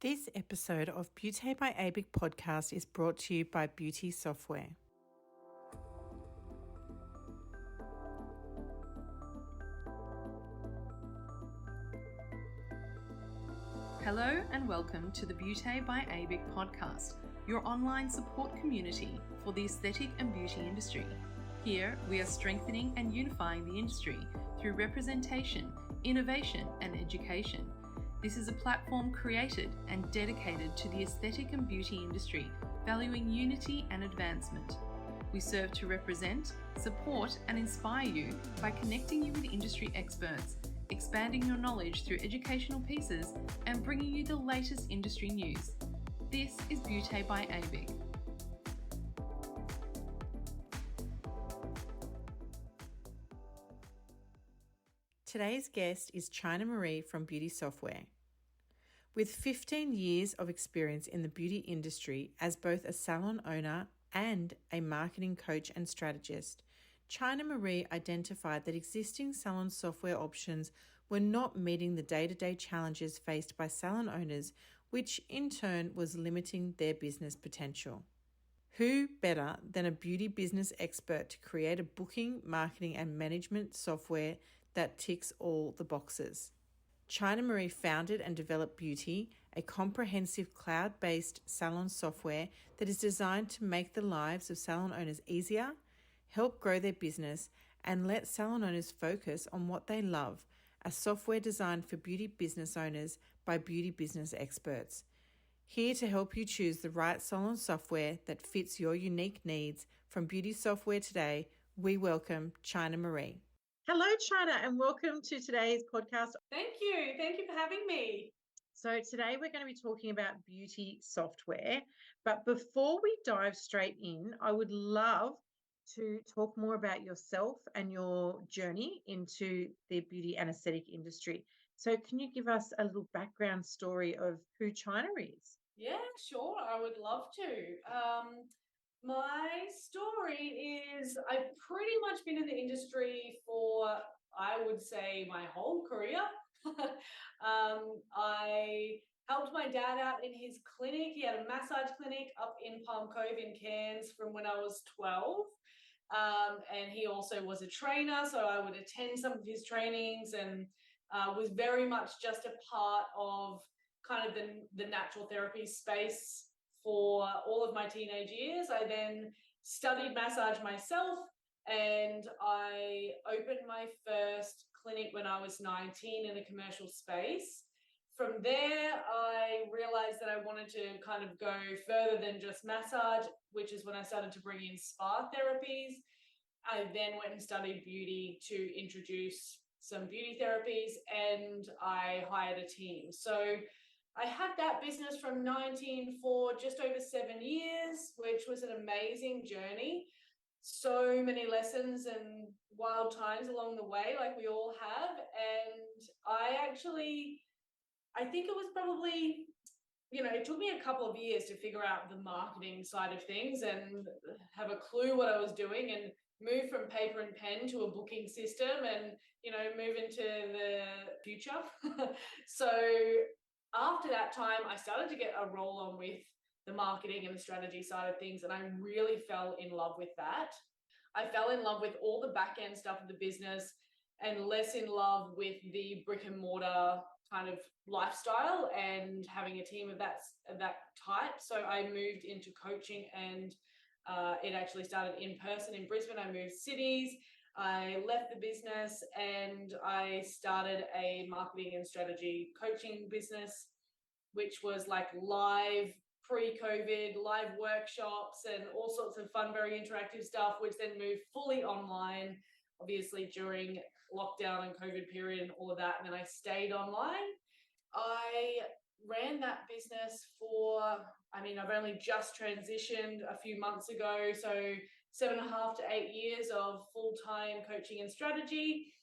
This episode of Beauti by ABIC podcast is brought to you by Beauti Software. Hello and welcome to the Beauti by ABIC podcast, your online support community for the aesthetic and beauty industry. Here, we are strengthening and unifying the industry through representation, innovation, and education. This is a platform created and dedicated to the aesthetic and beauty industry, valuing unity and advancement. We serve to represent, support, and inspire you by connecting you with industry experts, expanding your knowledge through educational pieces, and bringing you the latest industry news. This is Beauti by ABIC. Today's guest is China Marie from Beauti Software. With 15 years of experience in the beauty industry as both a salon owner and a marketing coach and strategist, China Marie identified that existing salon software options were not meeting the day-to-day challenges faced by salon owners, which in turn was limiting their business potential. Who better than a beauty business expert to create a booking, marketing, and management software that ticks all the boxes? China Marie founded and developed Beauti, a comprehensive cloud-based salon software that is designed to make the lives of salon owners easier, help grow their business, and let salon owners focus on what they love, a software designed for beauty business owners by beauty business experts. Here to help you choose the right salon software that fits your unique needs, from Beauti Software today, we welcome China Marie. Hello, China, and welcome to today's podcast. Thank you. Thank you for having me. So today we're going to be talking about Beauti Software. But before we dive straight in, I would love to talk more about yourself and your journey into the beauty and aesthetic industry. So can you give us a little background story of who China is? Yeah, sure. I would love to. My story is I've pretty much been in the industry for, I would say, my whole career. I helped my dad out in his clinic. He had a massage clinic up in Palm Cove in Cairns from when I was 12. And he also was a trainer, so I would attend some of his trainings and was very much just a part of kind of the natural therapy space for all of my teenage years. I then studied massage myself, and I opened my first clinic when I was 19 in a commercial space. From there, I realized that I wanted to kind of go further than just massage, which is when I started to bring in spa therapies. I then went and studied beauty to introduce some beauty therapies, and I hired a team. So I had that business from 19 for just over 7 years, which was an amazing journey. So many lessons and wild times along the way, like we all have. And I think it was probably, it took me a couple of years to figure out the marketing side of things and have a clue what I was doing, and move from paper and pen to a booking system and, move into the future. So after that time, I started to get a roll on with the marketing and the strategy side of things, and I really fell in love with that. I fell in love with all the back end stuff of the business and less in love with the brick and mortar kind of lifestyle and having a team of that type. So I moved into coaching, and it actually started in person in Brisbane. I moved cities. I left the business and I started a marketing and strategy coaching business, which was like live pre-COVID, live workshops and all sorts of fun, very interactive stuff, which then moved fully online, obviously during lockdown and COVID period and all of that. And then I stayed online. I ran that business I've only just transitioned a few months ago, so 7.5 to 8 years of full-time coaching and strategy.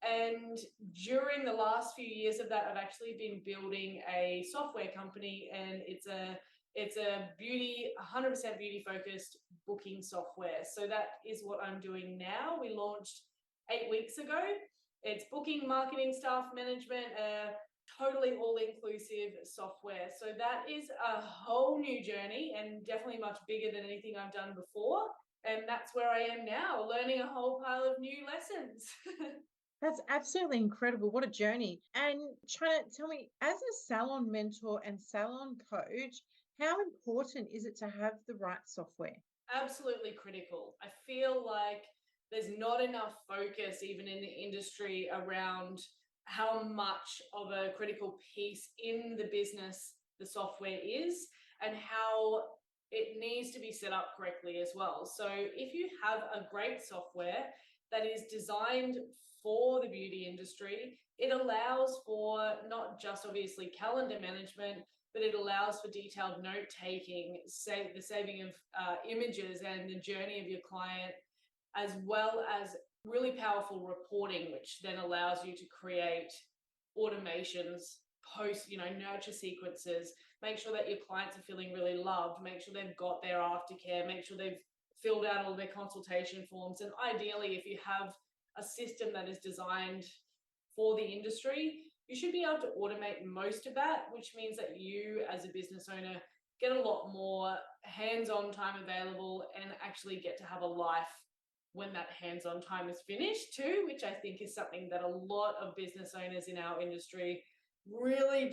And during the last few years of that, I've actually been building a software company, and it's a 100% beauty focused booking software. So that is what I'm doing now. We launched 8 weeks ago. It's booking, marketing, staff management, totally all-inclusive software. So that is a whole new journey and definitely much bigger than anything I've done before. And that's where I am now, learning a whole pile of new lessons. That's absolutely incredible. What a journey. And China, tell me, as a salon mentor and salon coach, how important is it to have the right software? Absolutely critical. I feel like there's not enough focus, even in the industry, around how much of a critical piece in the business the software is and how it needs to be set up correctly as well. So if you have a great software that is designed for the beauty industry, it allows for not just obviously calendar management, but it allows for detailed note taking, say the saving of images and the journey of your client, as well as really powerful reporting, which then allows you to create automations, post, nurture sequences, make sure that your clients are feeling really loved, make sure they've got their aftercare, make sure they've filled out all their consultation forms. And ideally, if you have a system that is designed for the industry, you should be able to automate most of that, which means that you as a business owner get a lot more hands-on time available and actually get to have a life when that hands-on time is finished too, which I think is something that a lot of business owners in our industry really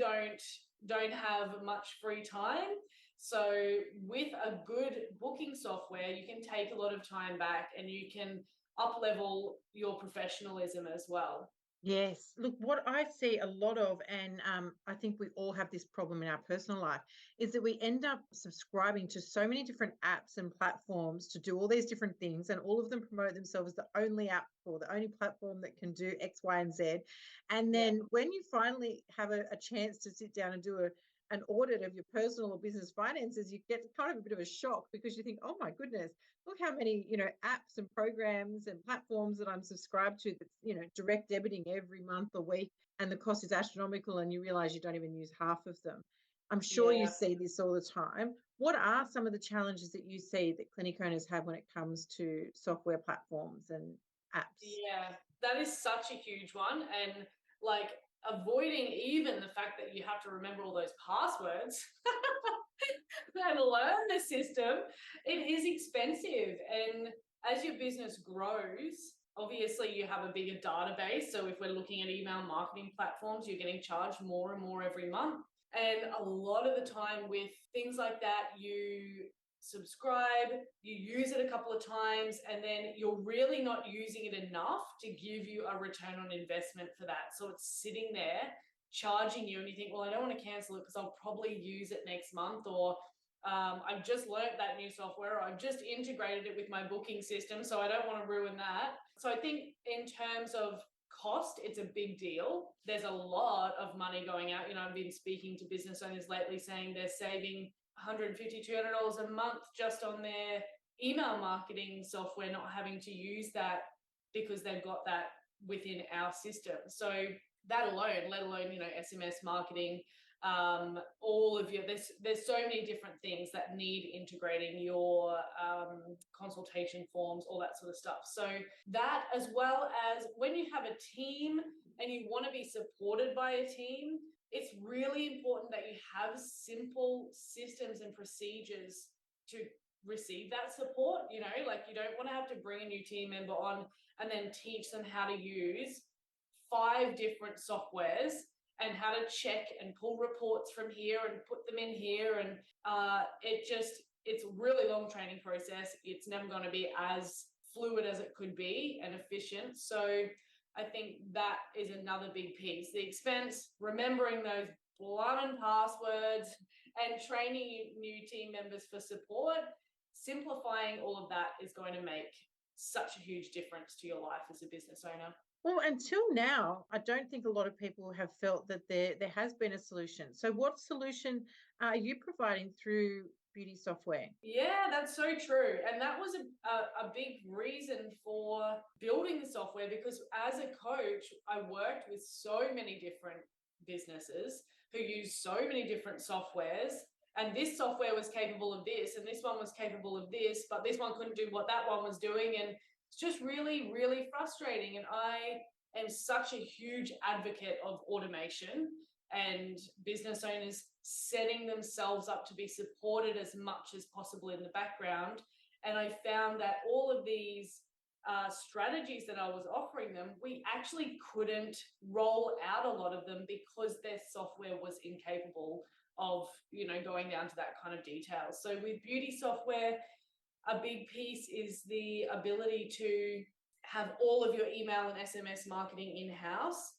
don't have much free time. So with a good booking software, you can take a lot of time back and you can up level your professionalism as well. Yes. Look, what I see a lot of, and I think we all have this problem in our personal life, is that we end up subscribing to so many different apps and platforms to do all these different things, and all of them promote themselves as the only app or the only platform that can do X, Y, and Z. And Yeah. then when you finally have a chance to sit down and do an audit of your personal or business finances, you get kind of a bit of a shock because you think, oh my goodness, look how many, apps and programs and platforms that I'm subscribed to that's, direct debiting every month or week, and the cost is astronomical, and you realize you don't even use half of them. I'm sure you Yeah. see this all the time. What are some of the challenges that you see that clinic owners have when it comes to software platforms and apps? Yeah, that is such a huge one. And like avoiding even the fact that you have to remember all those passwords and learn the system, it is expensive. And as your business grows, obviously you have a bigger database. So if we're looking at email marketing platforms, you're getting charged more and more every month. And a lot of the time with things like that, you subscribe, you use it a couple of times, and then you're really not using it enough to give you a return on investment for that. So it's sitting there charging you, and you think, well, I don't want to cancel it because I'll probably use it next month, or I've just learnt that new software, or I've just integrated it with my booking system, so I don't want to ruin that. So I think in terms of cost, it's a big deal. There's a lot of money going out. I've been speaking to business owners lately saying they're saving $150, $200 a month just on their email marketing software, not having to use that because they've got that within our system. So that alone, let alone, SMS marketing, all of your, there's so many different things that need integrating, your consultation forms, all that sort of stuff. So that, as well as when you have a team and you want to be supported by a team, it's really important that you have simple systems and procedures to receive that support. Like you don't want to have to bring a new team member on and then teach them how to use 5 different softwares and how to check and pull reports from here and put them in here. And it's a really long training process. It's never going to be as fluid as it could be and efficient. So I think that is another big piece. The expense, remembering those blooming passwords and training new team members for support, simplifying all of that is going to make such a huge difference to your life as a business owner. Well, until now, I don't think a lot of people have felt that there has been a solution. So what solution are you providing through Beauty Software? Yeah, that's so true. And that was a big reason for building the software, because as a coach, I worked with so many different businesses who use so many different softwares. And this software was capable of this, and this one was capable of this, but this one couldn't do what that one was doing. And it's just really, really frustrating. And I am such a huge advocate of automation. and business owners setting themselves up to be supported as much as possible in the background. And I found that all of these strategies that I was offering them, we actually couldn't roll out a lot of them because their software was incapable of, going down to that kind of detail. So with Beauty Software, a big piece is the ability to have all of your email and SMS marketing in-house,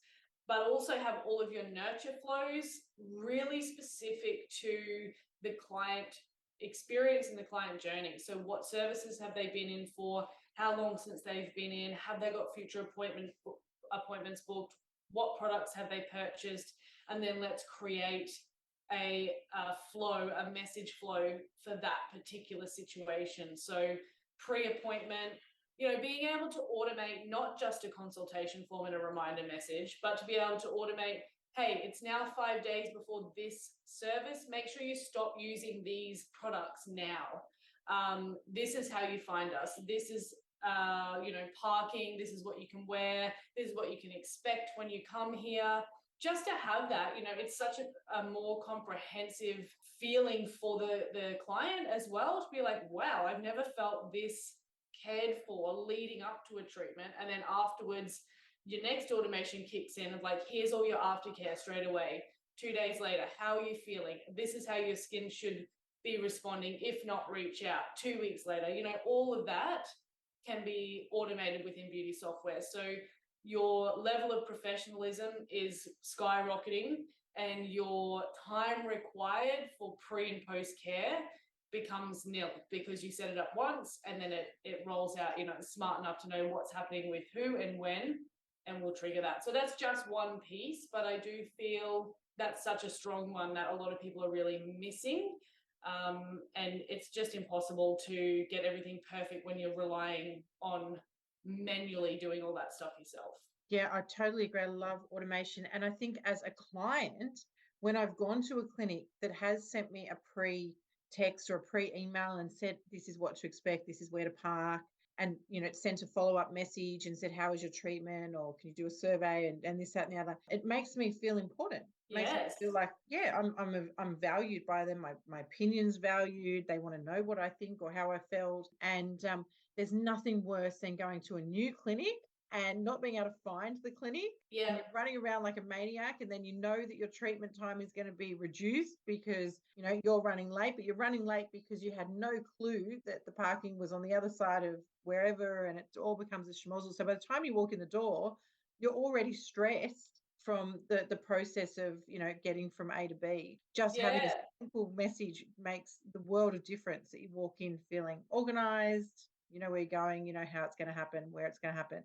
but also have all of your nurture flows really specific to the client experience and the client journey. So what services have they been in for? How long since they've been in? Have they got future appointments booked? What products have they purchased? And then let's create a message flow for that particular situation. So pre-appointment, being able to automate not just a consultation form and a reminder message, but to be able to automate, hey, it's now 5 days before this service. Make sure you stop using these products now. This is how you find us. This is, parking. This is what you can wear. This is what you can expect when you come here. Just to have that, it's such a more comprehensive feeling for the client as well, to be like, wow, I've never felt this cared for leading up to a treatment. And then afterwards, your next automation kicks in of like, here's all your aftercare straight away. 2 days later, how are you feeling? This is how your skin should be responding. If not, reach out. 2 weeks later, all of that can be automated within Beauty Software. So your level of professionalism is skyrocketing, and your time required for pre and post care becomes nil, because you set it up once and then it rolls out. It's smart enough to know what's happening with who and when, and will trigger that. So that's just one piece, but I do feel that's such a strong one that a lot of people are really missing. And it's just impossible to get everything perfect when you're relying on manually doing all that stuff yourself. Yeah, I totally agree. I love automation. And I think as a client, when I've gone to a clinic that has sent me a pre-text or a pre-email and said, this is what to expect, this is where to park, and it sent a follow-up message and said, how was your treatment, or can you do a survey, and this, that, and the other, it makes me feel important. Makes me feel like, yeah, I'm valued by them. My opinion's valued. They want to know what I think or how I felt. And there's nothing worse than going to a new clinic and not being able to find the clinic. Yeah. And you're running around like a maniac, and then that your treatment time is going to be reduced because you're running late, but you're running late because you had no clue that the parking was on the other side of wherever, and it all becomes a schmozzle. So by the time you walk in the door, you're already stressed from the process of getting from A to B. Just having a simple message makes the world of difference, that you walk in feeling organized, where you're going, how it's going to happen, where it's going to happen.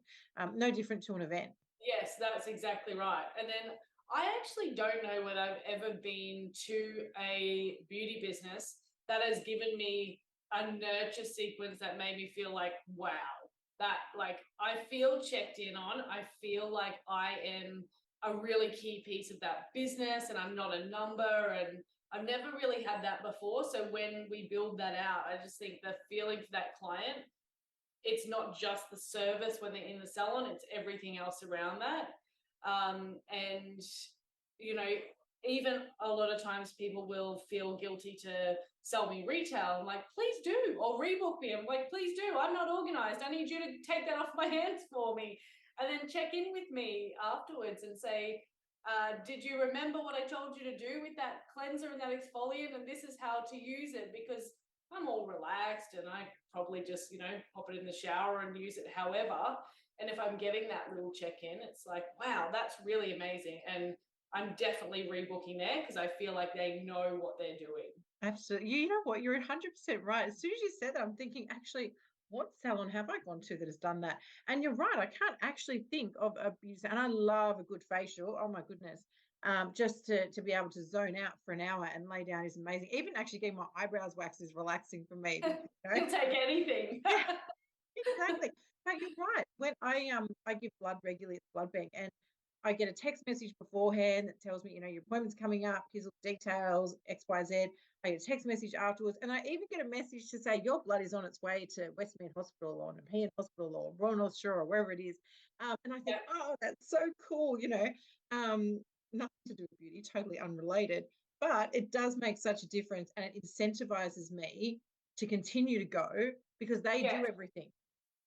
No different to an event. Yes, that's exactly right. And then I actually don't know whether I've ever been to a beauty business that has given me a nurture sequence that made me feel like, wow, that like I feel checked in on. I feel like I am a really key piece of that business and I'm not a number, and I've never really had that before. So when we build that out, I just think the feeling for that client, it's not just the service when they're in the salon, it's everything else around that. And, even a lot of times people will feel guilty to sell me retail. I'm like, please do, or rebook me. I'm like, please do. I'm not organized. I need you to take that off my hands for me. And then check in with me afterwards and say, did you remember what I told you to do with that cleanser and that exfoliant? And this is how to use it, because I'm all relaxed and I probably just, pop it in the shower and use it however. And if I'm getting that little check-in, it's like, wow, that's really amazing. And I'm definitely rebooking there because I feel like they know what they're doing. Absolutely. You know what? You're 100% right. As soon as you said that, I'm thinking, actually, what salon have I gone to that has done that? And you're right. I can't actually think of a beauty, and I love a good facial. Oh my goodness. Just to be able to zone out for an hour and lay down is amazing. Even actually getting my eyebrows waxed is relaxing for me. You'll take anything. Yeah, exactly. But you're right. When I give blood regularly at the blood bank, and I get a text message beforehand that tells me, your appointment's coming up, here's all the details, XYZ. I get a text message afterwards, and I even get a message to say your blood is on its way to Westmead Hospital or Nepean Hospital or Royal North Shore or wherever it is. And I think, oh, that's so cool, nothing to do with beauty, totally unrelated, but it does make such a difference, and it incentivizes me to continue to go because they Yeah. do everything.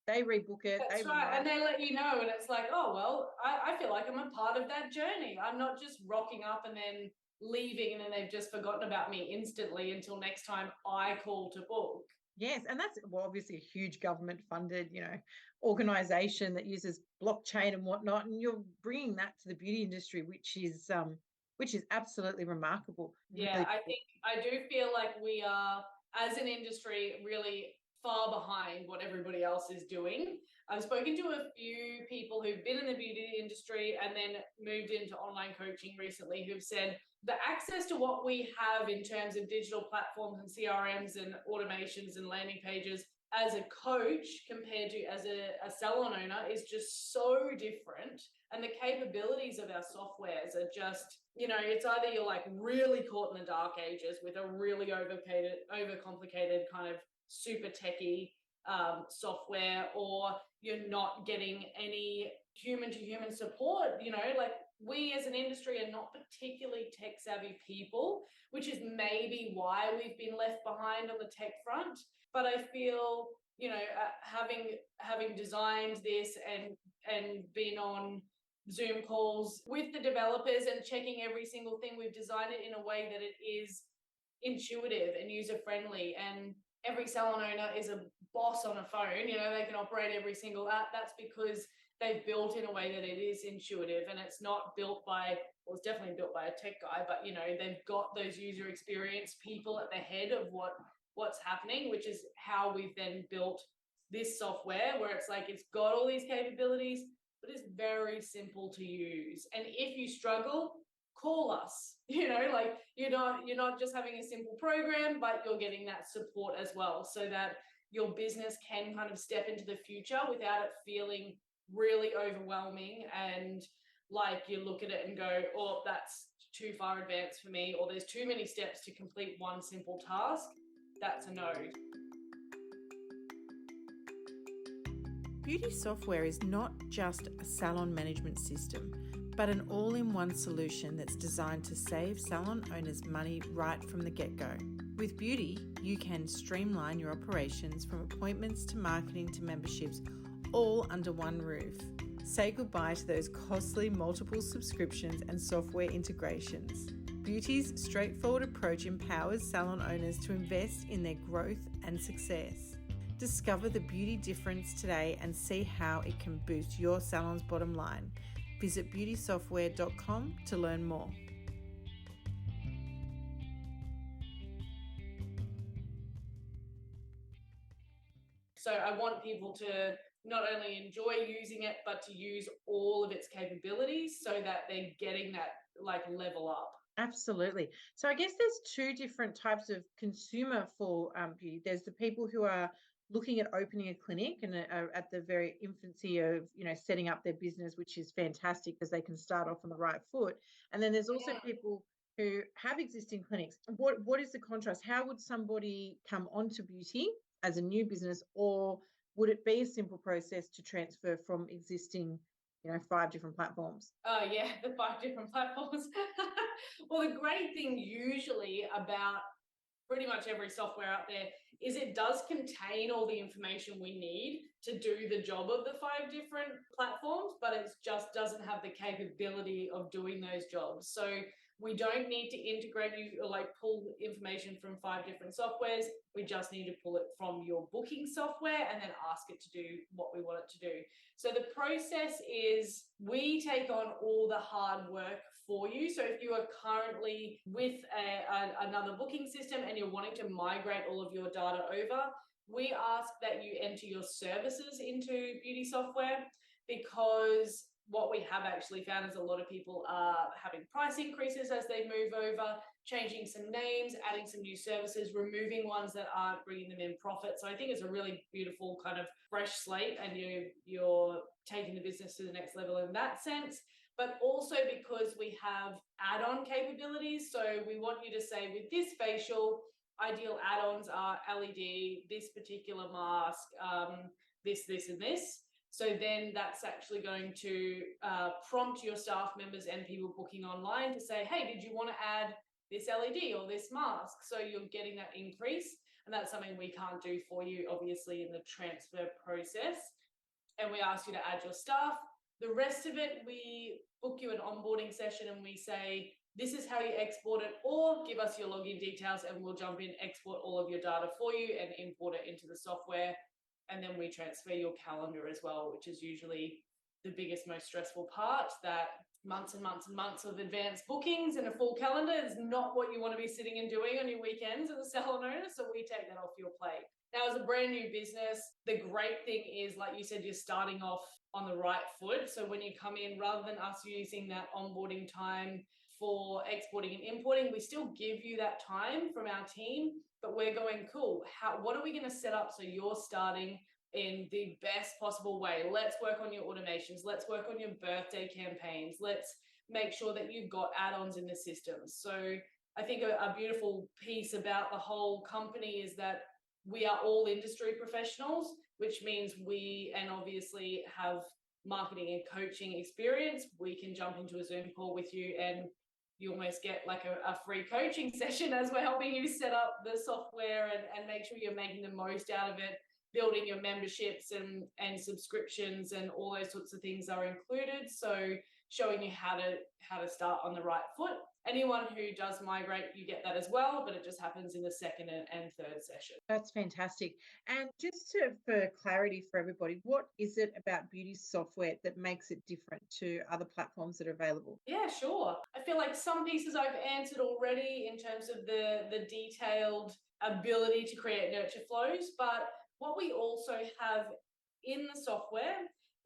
They rebook it. That's They right. write. And they let you know, and it's like, oh, well, I feel like I'm a part of that journey. I'm not just rocking up and then leaving and then they've just forgotten about me instantly until next time I call to book. Yes, and that's well, obviously a huge government-funded, organization that uses blockchain and whatnot, and you're bringing that to the beauty industry, which is absolutely remarkable. Yeah, Really I cool. think I do feel like we are, as an industry, really far behind what everybody else is doing. I've spoken to a few people who've been in the beauty industry and then moved into online coaching recently who've said the access to what we have in terms of digital platforms and CRMs and automations and landing pages as a coach compared to as a salon owner is just so different. And the capabilities of our softwares are just, it's either you're like really caught in the dark ages with a really overcomplicated kind of super techie software, or you're not getting any human to human support. Like we as an industry are not particularly tech savvy people, which is maybe why we've been left behind on the tech front. But I feel, having designed this and been on Zoom calls with the developers and checking every single thing, we've designed it in a way that it is intuitive and user friendly, and every salon owner is a boss on a phone. They can operate every single app. That's because they've built in a way that it is intuitive, and it's not built by, well, it's definitely built by a tech guy, but they've got those user experience people at the head of what's happening, which is how we've then built this software, where it's like it's got all these capabilities, but it's very simple to use. And if you struggle, call us. Like you're not just having a simple program, but you're getting that support as well, so that your business can kind of step into the future without it feeling really overwhelming, and like you look at it and go, oh, that's too far advanced for me, or there's too many steps to complete one simple task. That's a no. Beauty software is not just a salon management system, but an all-in-one solution that's designed to save salon owners money right from the get-go. With Beauty, you can streamline your operations from appointments to marketing to memberships, all under one roof. Say goodbye to those costly multiple subscriptions and software integrations. Beauty's straightforward approach empowers salon owners to invest in their growth and success. Discover the beauty difference today and see how it can boost your salon's bottom line. Visit beautysoftware.com to learn more. So I want people to not only enjoy using it, but to use all of its capabilities so that they're getting that like level up. Absolutely. So I guess there's two different types of consumer for beauty. There's the people who are looking at opening a clinic and are at the very infancy of setting up their business, which is fantastic because they can start off on the right foot. And then there's also people who have existing clinics. What is the contrast? How would somebody come onto beauty as a new business, or would it be a simple process to transfer from existing 5 different platforms? Oh yeah, the 5 different platforms. Well, the great thing usually about pretty much every software out there is it does contain all the information we need to do the job of the 5 different platforms, but it just doesn't have the capability of doing those jobs. So we don't need to integrate you or like pull information from 5 different softwares. We just need to pull it from your booking software and then ask it to do what we want it to do. So the process is we take on all the hard work for you. So if you are currently with another booking system and you're wanting to migrate all of your data over, we ask that you enter your services into Beauty Software, because what we have actually found is a lot of people are having price increases as they move over, changing some names, adding some new services, removing ones that aren't bringing them in profit. So I think it's a really beautiful kind of fresh slate, and you're taking the business to the next level in that sense. But also because we have add-on capabilities. So we want you to say, with this facial, ideal add-ons are LED, this particular mask, this, and this. So then that's actually going to prompt your staff members and people booking online to say, hey, did you want to add this LED or this mask? So you're getting that increase. And that's something we can't do for you, obviously, in the transfer process. And we ask you to add your staff. The rest of it, we book you an onboarding session and we say, this is how you export it, or give us your login details and we'll jump in, export all of your data for you and import it into the software. And then we transfer your calendar as well, which is usually the biggest, most stressful part. That months and months and months of advanced bookings and a full calendar is not what you want to be sitting and doing on your weekends as a salon owner. So we take that off your plate. Now, as a brand new business, the great thing is, like you said, you're starting off on the right foot. So when you come in, rather than us using that onboarding time for exporting and importing, we still give you that time from our team, but we're going, cool, what are we going to set up so you're starting in the best possible way? Let's work on your automations. Let's work on your birthday campaigns. Let's make sure that you've got add-ons in the system. So I think a beautiful piece about the whole company is that we are all industry professionals, which means we, and obviously have marketing and coaching experience. We can jump into a Zoom call with you and you almost get like a free coaching session as we're helping you set up the software and make sure you're making the most out of it. Building your memberships and subscriptions and all those sorts of things are included. So showing you how to start on the right foot. Anyone who does migrate, you get that as well, but it just happens in the second and third session. That's fantastic. And just for clarity for everybody, what is it about Beauty Software that makes it different to other platforms that are available? Yeah, sure. I feel like some pieces I've answered already in terms of the detailed ability to create nurture flows, but what we also have in the software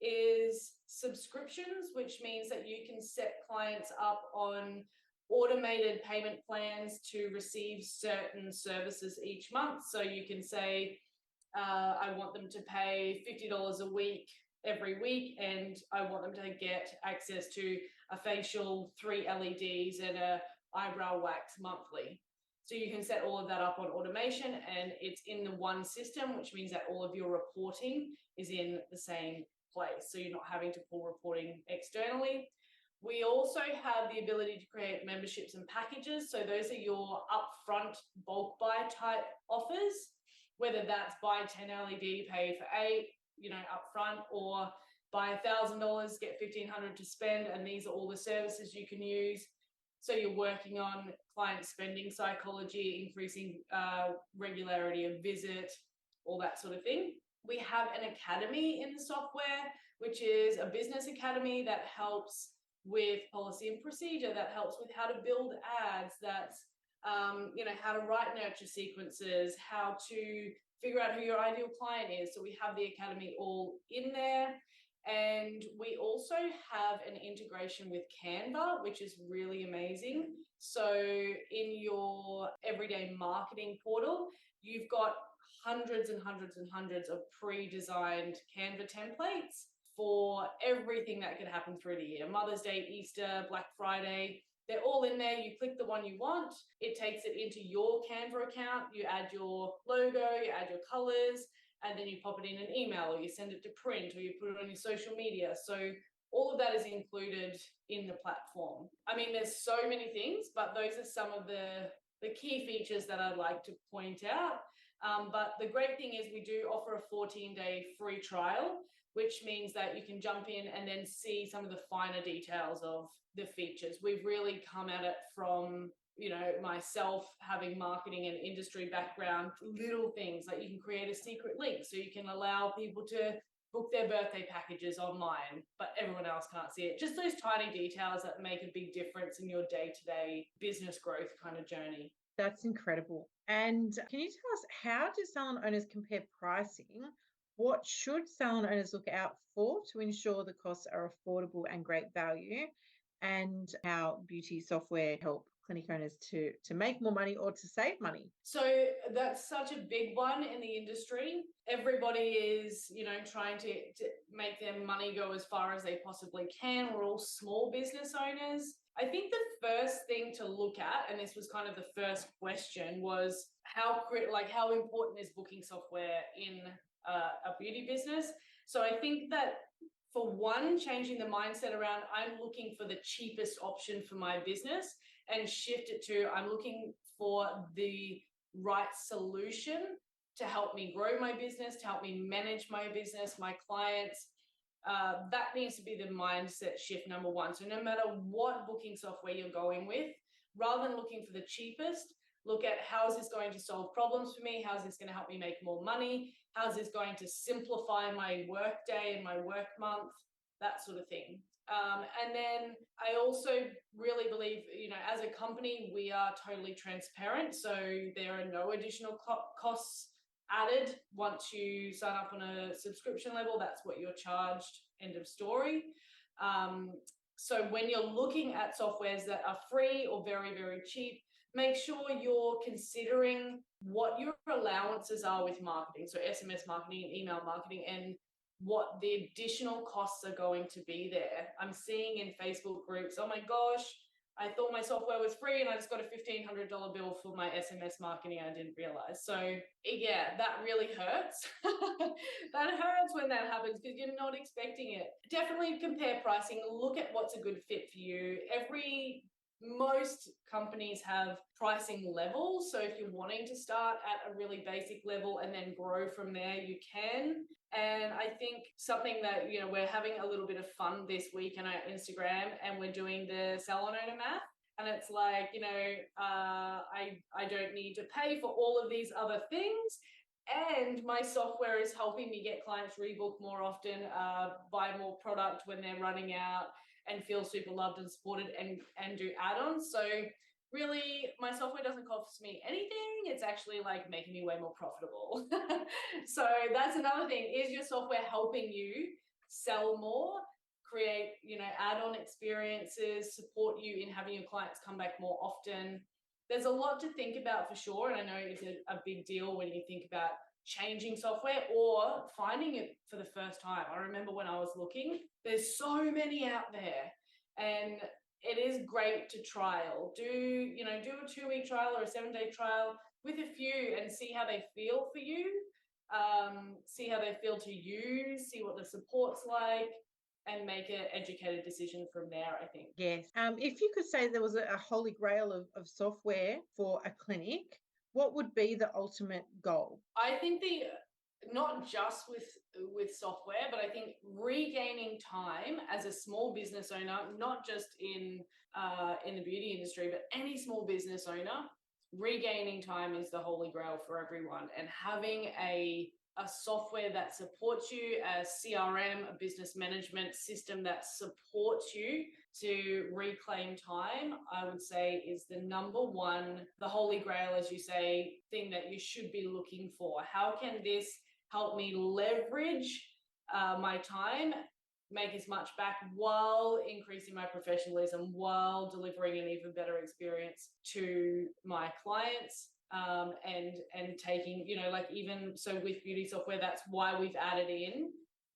is subscriptions, which means that you can set clients up on automated payment plans to receive certain services each month. So you can say, I want them to pay $50 a week every week, and I want them to get access to a facial, 3 LEDs, and a eyebrow wax monthly. So you can set all of that up on automation and it's in the one system, which means that all of your reporting is in the same place. So you're not having to pull reporting externally. We also have the ability to create memberships and packages. So those are your upfront bulk buy type offers, whether that's buy 10 LED, pay for 8, upfront, or buy $1,000, get $1,500 to spend. And these are all the services you can use. So you're working on client spending psychology, increasing regularity of visit, all that sort of thing. We have an academy in the software, which is a business academy that helps with policy and procedure, that helps with how to build ads, that's how to write nurture sequences, how to figure out who your ideal client is. So we have the academy all in there. And we also have an integration with Canva, which is really amazing. So in your everyday marketing portal, you've got hundreds and hundreds and hundreds of pre-designed Canva templates for everything that could happen through the year. Mother's Day, Easter, Black Friday, they're all in there. You click the one you want. It takes it into your Canva account. You add your logo, you add your colors, and then you pop it in an email or you send it to print or you put it on your social media. So all of that is included in the platform. I mean, there's so many things, but those are some of the key features that I'd like to point out. But the great thing is we do offer a 14-day free trial, which means that you can jump in and then see some of the finer details of the features. We've really come at it from, myself having marketing and industry background, little things like you can create a secret link so you can allow people to book their birthday packages online, but everyone else can't see it. Just those tiny details that make a big difference in your day-to-day business growth kind of journey. That's incredible. And can you tell us, how do salon owners compare pricing? What should salon owners look out for to ensure the costs are affordable and great value? And how Beauty Software help clinic owners to make more money or to save money? So that's such a big one in the industry. Everybody is, trying to make their money go as far as they possibly can. We're all small business owners. I think the first thing to look at, and this was kind of the first question, was how important is booking software in a beauty business? So I think that for one, changing the mindset around I'm looking for the cheapest option for my business and shift it to I'm looking for the right solution to help me grow my business, to help me manage my business, my clients. That needs to be the mindset shift number one. So no matter what booking software you're going with, rather than looking for the cheapest, look at how is this going to solve problems for me? How is this going to help me make more money? How is this going to simplify my work day and my work month? That sort of thing. And then I also really believe, as a company, we are totally transparent. So there are no additional costs added. Once you sign up on a subscription level, that's what you're charged, end of story. So when you're looking at softwares that are free or very, very cheap, make sure you're considering what your allowances are with marketing. So SMS marketing and email marketing, and what the additional costs are going to be there. I'm seeing in Facebook groups, oh my gosh, I thought my software was free and I just got a $1,500 bill for my SMS marketing. I didn't realize. So yeah, that really hurts. That hurts when that happens because you're not expecting it. Definitely compare pricing. Look at what's a good fit for you. Most companies have pricing levels. So if you're wanting to start at a really basic level and then grow from there, you can. And I think something that, we're having a little bit of fun this week on our Instagram, and we're doing the salon owner math. And it's like, I don't need to pay for all of these other things. And my software is helping me get clients rebook more often, buy more product when they're running out, and feel super loved and supported, and do add-ons. So really, my software doesn't cost me anything. It's actually like making me way more profitable. So that's another thing. Is your software helping you sell more, create, add-on experiences, support you in having your clients come back more often? There's a lot to think about for sure. And I know it's a big deal when you think about changing software or finding it for the first time. I remember when I was looking, there's so many out there, and it is great to trial. Do a 2-week trial or a 7-day trial with a few and see how they feel for you, see how they feel to use, see what the support's like, and make an educated decision from there, I think. Yes. If you could say there was a holy grail of software for a clinic, what would be the ultimate goal? I think not just with software, but I think regaining time as a small business owner, not just in the beauty industry, but any small business owner, regaining time is the holy grail for everyone. And having a software that supports you, a CRM, a business management system that supports you to reclaim time, I would say is the number one, the holy grail, as you say, thing that you should be looking for. How can this help me leverage my time, make as much back while increasing my professionalism, while delivering an even better experience to my clients? And taking, even so with Beauty Software, that's why we've added in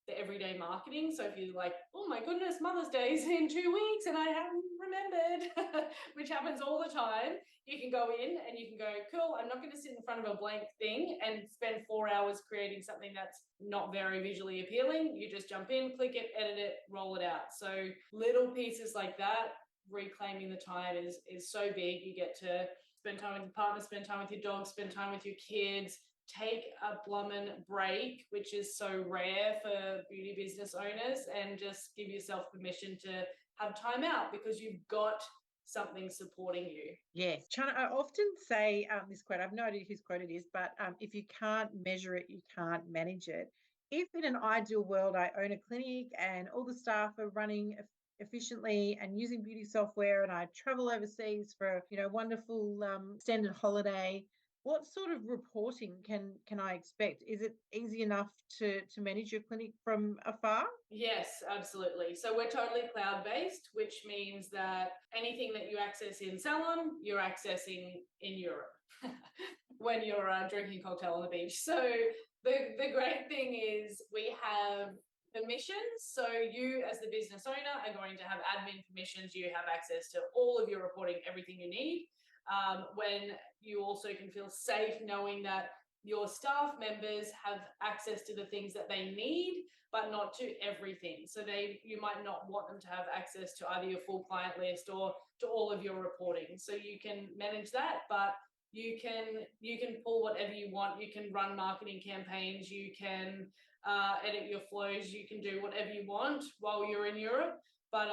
the everyday marketing. So if you're like, oh my goodness, Mother's Day is in 2 weeks and I haven't remembered, which happens all the time, you can go in and you can go, cool, I'm not going to sit in front of a blank thing and spend 4 hours creating something that's not very visually appealing. You just jump in, click it, edit it, roll it out. So little pieces like that, reclaiming the time is so big. You get to spend time with your partner, spend time with your dog, spend time with your kids, take a blummin' break, which is so rare for beauty business owners, and just give yourself permission to have time out because you've got something supporting you. Yes. Chana, I often say this quote, I've no idea whose quote it is, but if you can't measure it, you can't manage it. If in an ideal world I own a clinic and all the staff are running efficiently and using beauty software, and I travel overseas for wonderful extended holiday, what sort of reporting can I expect? Is it easy enough to manage your clinic from afar? Yes, absolutely. So we're totally cloud-based, which means that anything that you access in Salon, you're accessing in Europe when you're drinking a cocktail on the beach. So the great thing is we have permissions. So you as the business owner are going to have admin permissions. You have access to all of your reporting, everything you need. When you also can feel safe knowing that your staff members have access to the things that they need, but not to everything. So you might not want them to have access to either your full client list or to all of your reporting. So you can manage that, but you can pull whatever you want. You can run marketing campaigns, you can edit your flows, you can do whatever you want while you're in Europe. But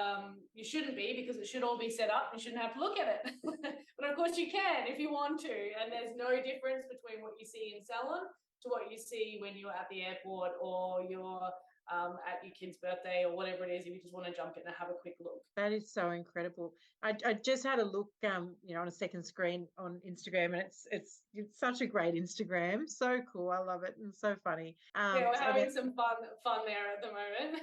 you shouldn't be, because it should all be set up. You shouldn't have to look at it. But of course you can if you want to. And there's no difference between what you see in salon to what you see when you're at the airport or you're at your kid's birthday or whatever it is, if you just want to jump in and have a quick look. That is so incredible. I just had a look, on a second screen on Instagram, and it's such a great Instagram. So cool. I love it. And so funny. Yeah, we're having some fun there at the moment.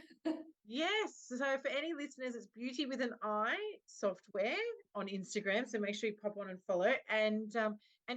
Yes. So for any listeners, it's Beauty with an I Software on Instagram. So make sure you pop on and follow. And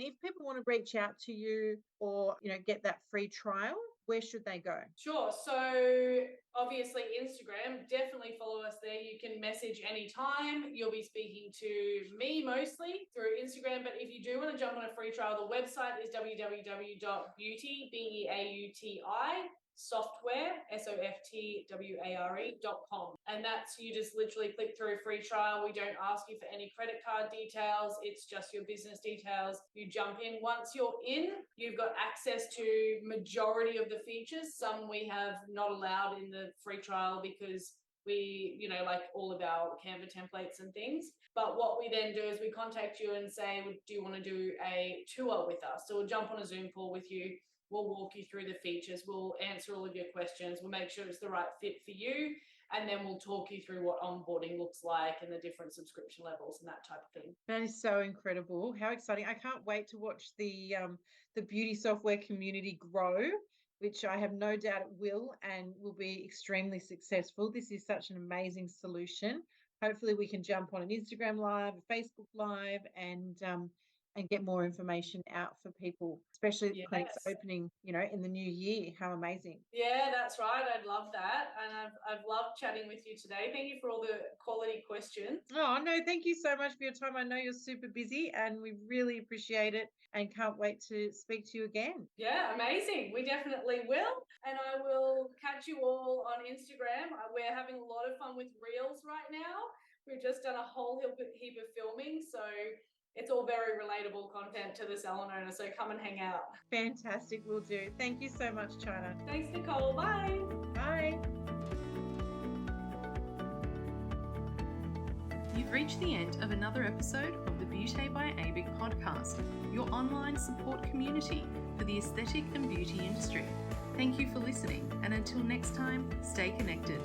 if people want to reach out to you or, get that free trial, where should they go? Sure. So obviously Instagram, definitely follow us there. You can message anytime. You'll be speaking to me mostly through Instagram. But if you do want to jump on a free trial, the website is www.beauty, B-E-A-U-T-I, software, software.com. And that's, you just literally click through free trial. We don't ask you for any credit card details. It's just your business details. You jump in. Once you're in, you've got access to majority of the features. Some we have not allowed in the free trial because we, like all of our Canva templates and things. But what we then do is we contact you and say, do you want to do a tour with us? So we'll jump on a Zoom call with you. We'll walk you through the features. We'll answer all of your questions. We'll make sure it's the right fit for you. And then we'll talk you through what onboarding looks like and the different subscription levels and that type of thing. That is so incredible. How exciting. I can't wait to watch the Beauty Software community grow, which I have no doubt it will and will be extremely successful. This is such an amazing solution. Hopefully we can jump on an Instagram Live, a Facebook Live, and get more information out for people, especially the clinics opening, in the new year. How amazing. Yeah, that's right. I'd love that. And I've loved chatting with you today. Thank you for all the quality questions. Oh, no, thank you so much for your time. I know you're super busy and we really appreciate it and can't wait to speak to you again. Yeah, amazing. We definitely will. And I will catch you all on Instagram. We're having a lot of fun with Reels right now. We've just done a whole heap of filming. So it's all very relatable content to the salon owner, so come and hang out. Fantastic, will do. Thank you so much, China. Thanks, Nicole. Bye. Bye. You've reached the end of another episode of the Beauty by ABIC podcast, your online support community for the aesthetic and beauty industry. Thank you for listening, and until next time, stay connected.